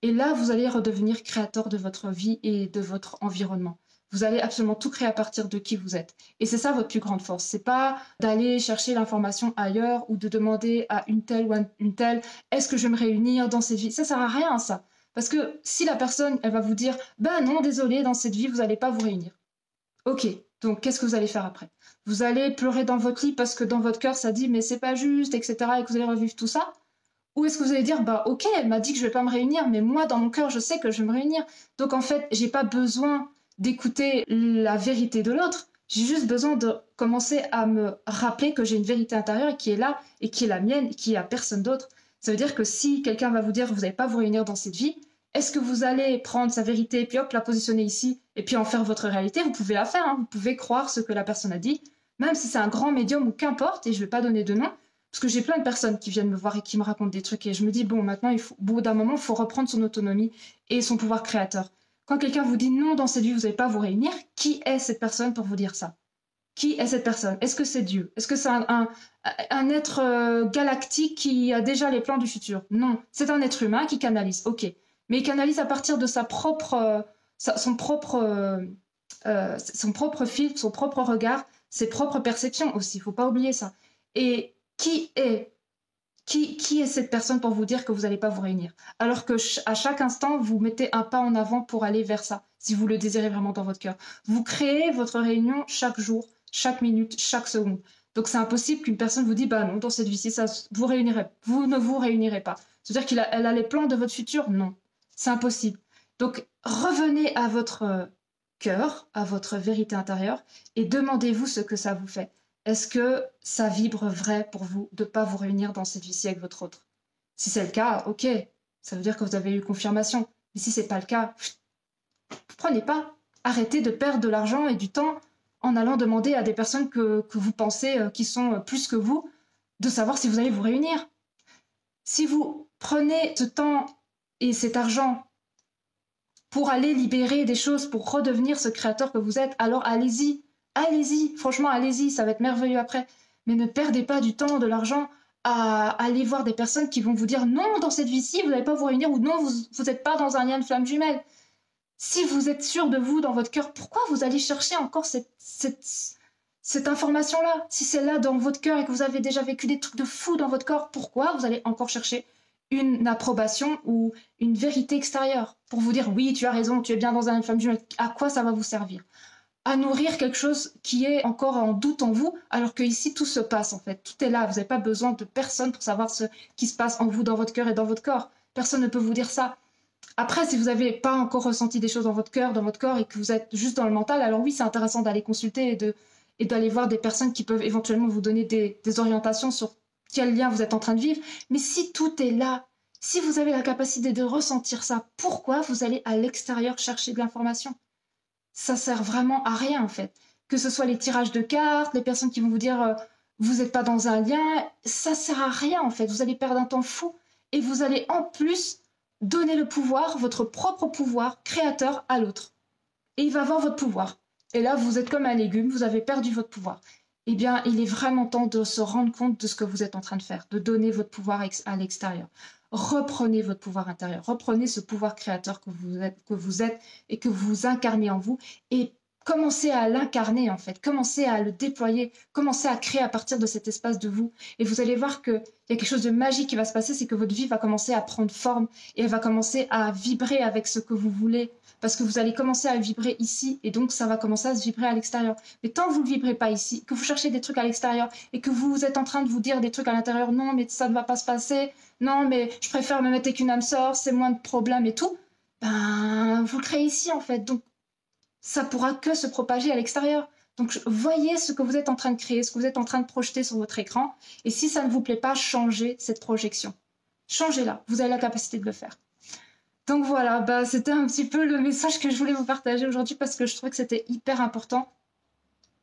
Et là, vous allez redevenir créateur de votre vie et de votre environnement. Vous allez absolument tout créer à partir de qui vous êtes. Et c'est ça votre plus grande force. C'est pas d'aller chercher l'information ailleurs ou de demander à une telle ou une telle est-ce que je vais me réunir dans cette vie. Ça sert à rien, ça. Parce que si la personne, elle va vous dire ben non, désolé, dans cette vie, vous n'allez pas vous réunir. Ok, donc qu'est-ce que vous allez faire après? Vous allez pleurer dans votre lit parce que dans votre cœur, ça dit mais c'est pas juste, etc. et que vous allez revivre tout ça? Ou est-ce que vous allez dire bah ok, elle m'a dit que je vais pas me réunir, mais moi, dans mon cœur, je sais que je vais me réunir. Donc en fait, j'ai pas besoin d'écouter la vérité de l'autre, j'ai juste besoin de commencer à me rappeler que j'ai une vérité intérieure qui est là et qui est la mienne et qui est à personne d'autre. Ça veut dire que si quelqu'un va vous dire que vous n'allez pas vous réunir dans cette vie, est-ce que vous allez prendre sa vérité et puis hop, la positionner ici et puis en faire votre réalité? Vous pouvez la faire, hein. Vous pouvez croire ce que la personne a dit, même si c'est un grand médium ou qu'importe, et je ne vais pas donner de nom, parce que j'ai plein de personnes qui viennent me voir et qui me racontent des trucs et je me dis bon, maintenant, au bout d'un moment, il faut reprendre son autonomie et son pouvoir créateur. Quand quelqu'un vous dit non, dans cette vie, vous n'allez pas vous réunir, qui est cette personne pour vous dire ça? Qui est cette personne? Est-ce que c'est Dieu? Est-ce que c'est un être galactique qui a déjà les plans du futur? Non, c'est un être humain qui canalise, ok. Mais il canalise à partir de son propre filtre, son propre regard, ses propres perceptions aussi, il ne faut pas oublier ça. Et qui est cette personne pour vous dire que vous n'allez pas vous réunir? Alors que à chaque instant, vous mettez un pas en avant pour aller vers ça, si vous le désirez vraiment dans votre cœur. Vous créez votre réunion chaque jour, chaque minute, chaque seconde. Donc c'est impossible qu'une personne vous dise bah non, dans cette vie-ci, vous ne vous réunirez pas. C'est-à-dire qu'elle a les plans de votre futur? Non, c'est impossible. Donc revenez à votre cœur, à votre vérité intérieure et demandez-vous ce que ça vous fait. Est-ce que ça vibre vrai pour vous de ne pas vous réunir dans cette vie-ci avec votre autre? Si c'est le cas, ok, ça veut dire que vous avez eu confirmation. Mais si ce n'est pas le cas, prenez pas. Arrêtez de perdre de l'argent et du temps en allant demander à des personnes que vous pensez qui sont plus que vous de savoir si vous allez vous réunir. Si vous prenez ce temps et cet argent pour aller libérer des choses, pour redevenir ce créateur que vous êtes, alors allez-y. Allez-y, franchement, allez-y, ça va être merveilleux après. Mais ne perdez pas du temps, de l'argent à aller voir des personnes qui vont vous dire non, dans cette vie-ci, vous n'allez pas vous réunir, ou non, vous n'êtes pas dans un lien de flamme jumelle. Si vous êtes sûr de vous dans votre cœur, pourquoi vous allez chercher encore cette information-là? Si c'est là dans votre cœur et que vous avez déjà vécu des trucs de fou dans votre corps, pourquoi vous allez encore chercher une approbation ou une vérité extérieure pour vous dire oui, tu as raison, tu es bien dans un flamme jumelle? À quoi ça va vous servir? À nourrir quelque chose qui est encore en doute en vous, alors que ici tout se passe en fait, tout est là, vous n'avez pas besoin de personne pour savoir ce qui se passe en vous, dans votre cœur et dans votre corps. Personne ne peut vous dire ça. Après, si vous n'avez pas encore ressenti des choses dans votre cœur, dans votre corps, et que vous êtes juste dans le mental, alors oui, c'est intéressant d'aller consulter et d'aller voir des personnes qui peuvent éventuellement vous donner des orientations sur quel lien vous êtes en train de vivre. Mais si tout est là, si vous avez la capacité de ressentir ça, pourquoi vous allez à l'extérieur chercher de l'information? Ça sert vraiment à rien en fait. Que ce soit les tirages de cartes, les personnes qui vont vous dire vous n'êtes pas dans un lien, ça sert à rien en fait. Vous allez perdre un temps fou et vous allez en plus donner le pouvoir, votre propre pouvoir créateur à l'autre. Et il va avoir votre pouvoir. Et là, vous êtes comme un légume, vous avez perdu votre pouvoir. Eh bien, il est vraiment temps de se rendre compte de ce que vous êtes en train de faire, de donner votre pouvoir à l'extérieur. Reprenez votre pouvoir intérieur, reprenez ce pouvoir créateur que vous êtes et que vous incarnez en vous et commencez à l'incarner en fait, commencez à le déployer, commencez à créer à partir de cet espace de vous. Et vous allez voir qu'il y a quelque chose de magique qui va se passer, c'est que votre vie va commencer à prendre forme et elle va commencer à vibrer avec ce que vous voulez. Parce que vous allez commencer à vibrer ici et donc ça va commencer à se vibrer à l'extérieur. Mais tant que vous ne vibrez pas ici, que vous cherchez des trucs à l'extérieur et que vous êtes en train de vous dire des trucs à l'intérieur, non mais ça ne va pas se passer, non mais je préfère me mettre avec une âme sœur, c'est moins de problèmes et tout, ben vous le créez ici en fait. Donc ça pourra que se propager à l'extérieur. Donc voyez ce que vous êtes en train de créer, ce que vous êtes en train de projeter sur votre écran et si ça ne vous plaît pas, changez cette projection. Changez-la, vous avez la capacité de le faire. Donc voilà, bah, c'était un petit peu le message que je voulais vous partager aujourd'hui parce que je trouvais que c'était hyper important.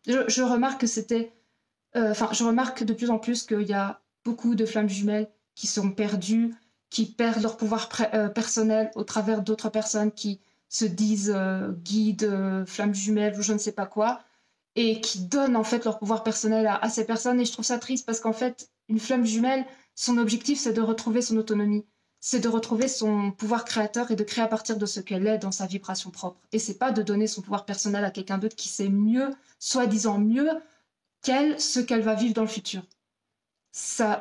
Je remarque que je remarque de plus en plus qu'il y a beaucoup de flammes jumelles qui sont perdues, qui perdent leur pouvoir personnel au travers d'autres personnes qui se disent guides, flammes jumelles ou je ne sais pas quoi, et qui donnent en fait leur pouvoir personnel à ces personnes. Et je trouve ça triste parce qu'en fait, une flamme jumelle, son objectif, c'est de retrouver son autonomie. C'est de retrouver son pouvoir créateur et de créer à partir de ce qu'elle est dans sa vibration propre. Et c'est pas de donner son pouvoir personnel à quelqu'un d'autre qui sait mieux, soi-disant mieux, qu'elle, ce qu'elle va vivre dans le futur. Ça,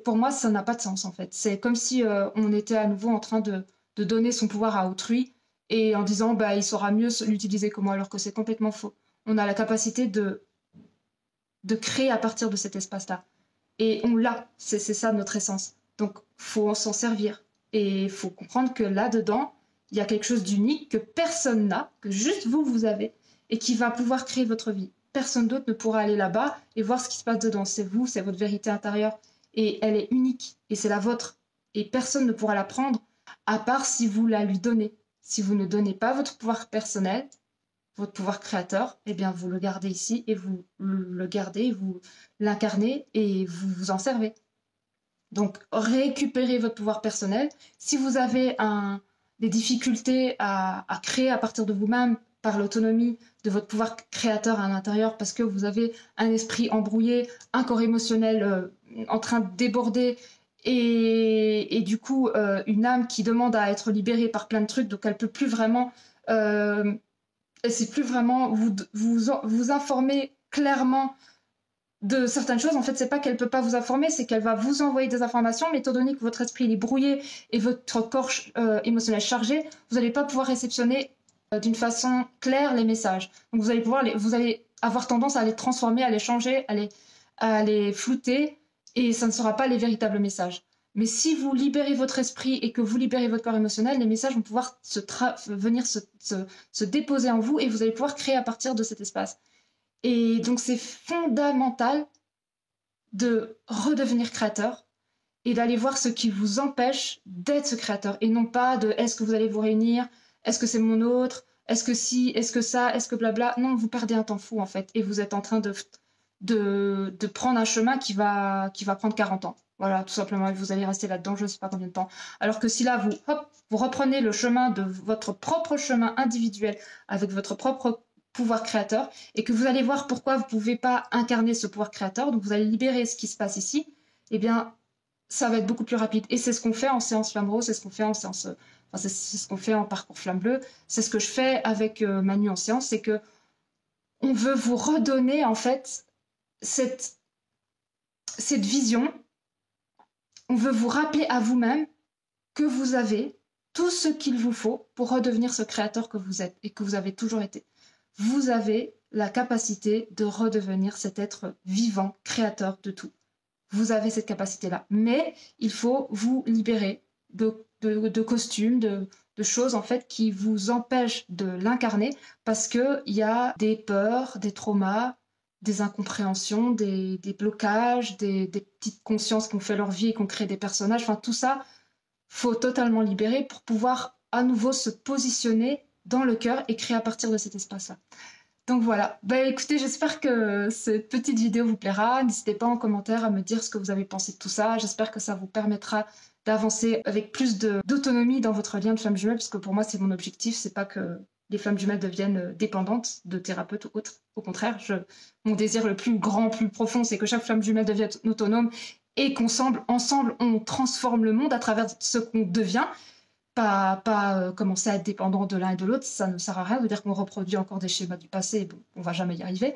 pour moi, ça n'a pas de sens en fait. C'est comme si on était à nouveau en train de donner son pouvoir à autrui et en disant bah, il saura mieux l'utiliser que moi, alors que c'est complètement faux. On a la capacité de créer à partir de cet espace-là. Et on l'a, c'est ça notre essence. Donc, il faut s'en servir. Et il faut comprendre que là-dedans, il y a quelque chose d'unique que personne n'a, que juste vous avez, et qui va pouvoir créer votre vie. Personne d'autre ne pourra aller là-bas et voir ce qui se passe dedans. C'est vous, c'est votre vérité intérieure. Et elle est unique, et c'est la vôtre. Et personne ne pourra la prendre, à part si vous la lui donnez. Si vous ne donnez pas votre pouvoir personnel, votre pouvoir créateur, eh bien, vous le gardez ici, et vous le gardez, vous l'incarnez, et vous vous en servez. Donc, récupérez votre pouvoir personnel. Si vous avez des difficultés à créer à partir de vous-même, par l'autonomie de votre pouvoir créateur à l'intérieur, parce que vous avez un esprit embrouillé, un corps émotionnel en train de déborder, et du coup, une âme qui demande à être libérée par plein de trucs, donc elle ne peut plus vraiment... c'est plus vraiment vous informer clairement de certaines choses. En fait, c'est pas qu'elle peut pas vous informer, c'est qu'elle va vous envoyer des informations, mais étant donné que votre esprit est brouillé et votre corps émotionnel chargé, vous n'allez pas pouvoir réceptionner d'une façon claire les messages. Donc vous allez avoir tendance à les transformer, à les changer, à les flouter, et ça ne sera pas les véritables messages. Mais si vous libérez votre esprit et que vous libérez votre corps émotionnel, les messages vont pouvoir venir se déposer en vous et vous allez pouvoir créer à partir de cet espace. Et donc c'est fondamental de redevenir créateur et d'aller voir ce qui vous empêche d'être ce créateur et non pas de est-ce que vous allez vous réunir, est-ce que c'est mon autre, est-ce que si, est-ce que ça, est-ce que blabla. Non, vous perdez un temps fou en fait et vous êtes en train de prendre un chemin qui va prendre 40 ans. Voilà, tout simplement, et vous allez rester là-dedans, je ne sais pas combien de temps. Alors que si là, vous reprenez le chemin de votre propre chemin individuel avec votre propre pouvoir créateur et que vous allez voir pourquoi vous ne pouvez pas incarner ce pouvoir créateur, donc vous allez libérer ce qui se passe ici eh bien, ça va être beaucoup plus rapide. Et c'est ce qu'on fait en séance Flamme Rose, c'est ce qu'on fait en séance... Enfin, c'est ce qu'on fait en parcours Flamme Bleue. C'est ce que je fais avec Manu en séance, c'est que on veut vous redonner, en fait, cette vision. On veut vous rappeler à vous-même que vous avez tout ce qu'il vous faut pour redevenir ce créateur que vous êtes et que vous avez toujours été. Vous avez la capacité de redevenir cet être vivant, créateur de tout. Vous avez cette capacité-là. Mais il faut vous libérer de costumes, de choses en fait qui vous empêchent de l'incarner parce qu'il y a des peurs, des traumas, des incompréhensions, des blocages, des petites consciences qui ont fait leur vie et qui ont créé des personnages. Enfin, tout ça, faut totalement libérer pour pouvoir à nouveau se positionner dans le cœur et créer à partir de cet espace-là. Donc voilà, bah écoutez, j'espère que cette petite vidéo vous plaira. N'hésitez pas en commentaire à me dire ce que vous avez pensé de tout ça. J'espère que ça vous permettra d'avancer avec plus d'autonomie dans votre lien de flamme jumelle, parce que pour moi, c'est mon objectif. C'est pas que les flammes jumelles deviennent dépendantes de thérapeutes ou autres. Au contraire, mon désir le plus grand, plus profond, c'est que chaque flamme jumelle devienne autonome et qu'ensemble, on transforme le monde à travers ce qu'on devient. Pas commencer à être dépendant de l'un et de l'autre, ça ne sert à rien de dire qu'on reproduit encore des schémas du passé, bon, on va jamais y arriver.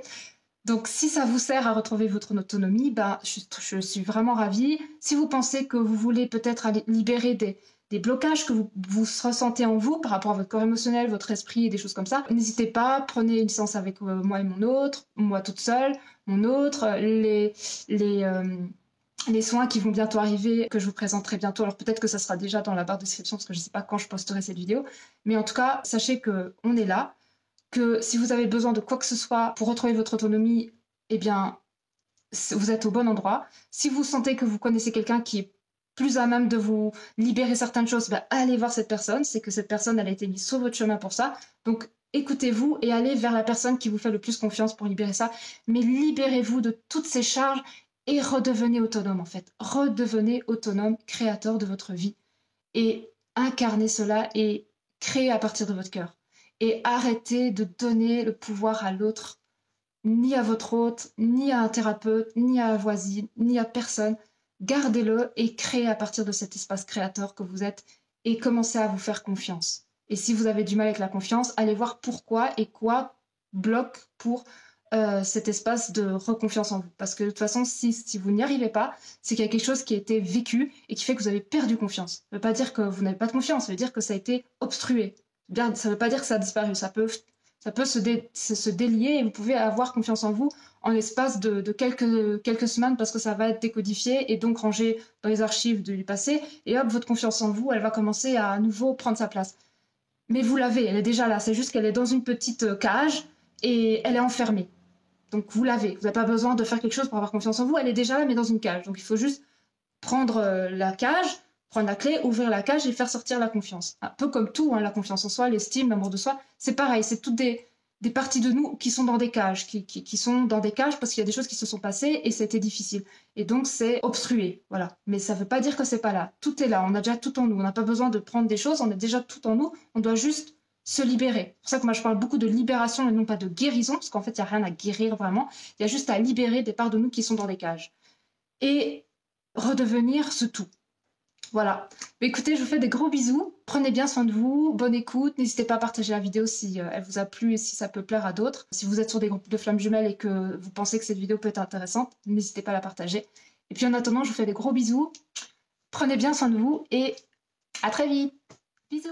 Donc si ça vous sert à retrouver votre autonomie, je suis vraiment ravie. Si vous pensez que vous voulez peut-être aller libérer des blocages que vous ressentez en vous par rapport à votre corps émotionnel, votre esprit et des choses comme ça, n'hésitez pas, prenez une séance avec moi et moi toute seule, mon autre, les soins qui vont bientôt arriver, que je vous présenterai bientôt. Alors peut-être que ça sera déjà dans la barre de description parce que je ne sais pas quand je posterai cette vidéo. Mais en tout cas, sachez qu'on est là, que si vous avez besoin de quoi que ce soit pour retrouver votre autonomie, eh bien, vous êtes au bon endroit. Si vous sentez que vous connaissez quelqu'un qui est plus à même de vous libérer certaines choses, allez voir cette personne. C'est que cette personne, elle a été mise sur votre chemin pour ça. Donc, écoutez-vous et allez vers la personne qui vous fait le plus confiance pour libérer ça. Mais libérez-vous de toutes ces charges et redevenez autonome en fait. Redevenez autonome, créateur de votre vie. Et incarnez cela et créez à partir de votre cœur. Et arrêtez de donner le pouvoir à l'autre, ni à votre hôte, ni à un thérapeute, ni à la voisine, ni à personne. Gardez-le et créez à partir de cet espace créateur que vous êtes et commencez à vous faire confiance. Et si vous avez du mal avec la confiance, allez voir pourquoi et quoi bloque pour cet espace de reconfiance en vous. Parce que de toute façon, si vous n'y arrivez pas, c'est qu'il y a quelque chose qui a été vécu et qui fait que vous avez perdu confiance. Ça ne veut pas dire que vous n'avez pas de confiance, ça veut dire que ça a été obstrué. Ça ne veut pas dire que ça a disparu, ça peut se délier et vous pouvez avoir confiance en vous en l'espace de quelques semaines parce que ça va être décodifié et donc rangé dans les archives du passé et hop, votre confiance en vous, elle va commencer à nouveau prendre sa place. Mais vous l'avez, elle est déjà là, c'est juste qu'elle est dans une petite cage et elle est enfermée. Donc vous l'avez, vous n'avez pas besoin de faire quelque chose pour avoir confiance en vous, elle est déjà là mais dans une cage. Donc il faut juste prendre la cage, prendre la clé, ouvrir la cage et faire sortir la confiance. Un peu comme tout, hein, la confiance en soi, l'estime, l'amour de soi, c'est pareil, c'est toutes des parties de nous qui sont dans des cages, qui sont dans des cages parce qu'il y a des choses qui se sont passées et c'était difficile. Et donc c'est obstrué, voilà. Mais ça ne veut pas dire que c'est pas là. Tout est là, on a déjà tout en nous, on n'a pas besoin de prendre des choses, on a déjà tout en nous, on doit juste se libérer. C'est pour ça que moi je parle beaucoup de libération et non pas de guérison, parce qu'en fait il n'y a rien à guérir vraiment, il y a juste à libérer des parts de nous qui sont dans des cages. Et redevenir ce tout. Voilà. Mais écoutez, je vous fais des gros bisous, prenez bien soin de vous, bonne écoute, n'hésitez pas à partager la vidéo si elle vous a plu et si ça peut plaire à d'autres. Si vous êtes sur des groupes de flammes jumelles et que vous pensez que cette vidéo peut être intéressante, n'hésitez pas à la partager. Et puis en attendant, je vous fais des gros bisous, prenez bien soin de vous et à très vite. Bisous.